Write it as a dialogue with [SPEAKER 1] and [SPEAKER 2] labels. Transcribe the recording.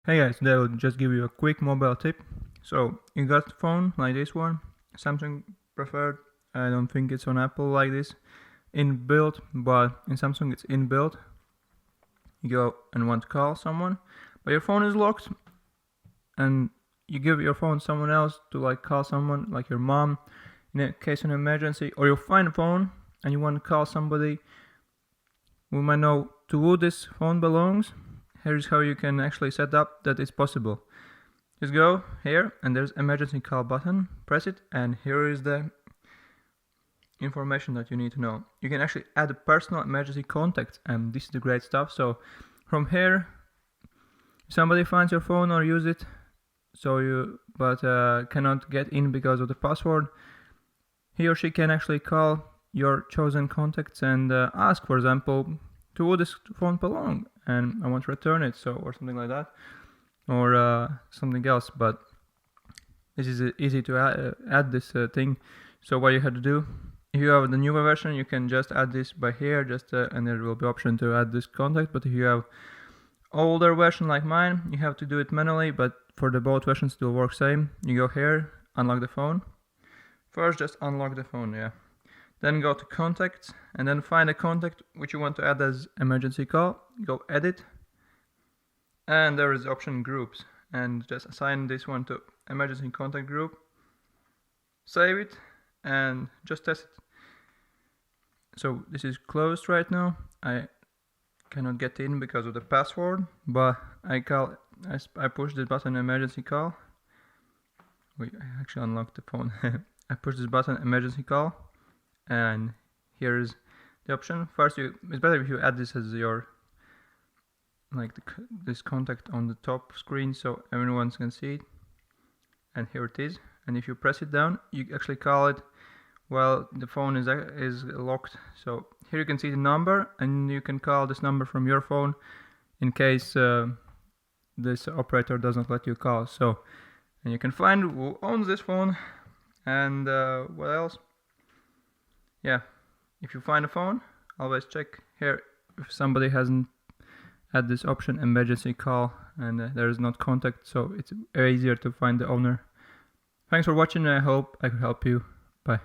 [SPEAKER 1] Hey guys, today I'll just give you a quick mobile tip. So you got a phone like this one, Samsung preferred. I don't think it's on Apple like this inbuilt, but in Samsung it's inbuilt. You go and want to call someone, but your phone is locked, and you give your phone to someone else to like call someone like your mom in a case of an emergency, or you find a phone and you want to call somebody who might know to who this phone belongs. Here's how you can actually set up that it's possible. Just go here and there's emergency call button, press it, and here is the information that you need to know. You can actually add a personal emergency contact, and this is the great stuff. So from here, if somebody finds your phone or use it, but cannot get in because of the password, he or she can actually call your chosen contacts and ask, for example, to who this phone belong, and I want to return it, or something like that, or something else. But this is easy to add this thing. So what you have to do, if you have the newer version, you can just add this by here, and there will be option to add this contact. But if you have older version like mine, you have to do it manually. But for the both versions, it will work same. You go here, unlock the phone. First, just unlock the phone, yeah. Then go to contacts and then find a contact which you want to add as emergency call. Go edit, and there is option groups, and just assign this one to emergency contact group. Save it and just test it. So this is closed right now. I cannot get in because of the password, but I push this button emergency call. Wait, I actually unlocked the phone. I push this button emergency call, and here is the option. First, it's better if you add this as your this contact on the top screen so everyone can see it. And here it is. And if you press it down, you actually call it while the phone is locked. So here you can see the number, and you can call this number from your phone in case this operator doesn't let you call. So, and you can find who owns this phone, and what else? Yeah, if you find a phone, always check here if somebody hasn't had this option emergency call, and there is not contact, so it's easier to find the owner. Thanks for watching, and I hope I could help you. Bye.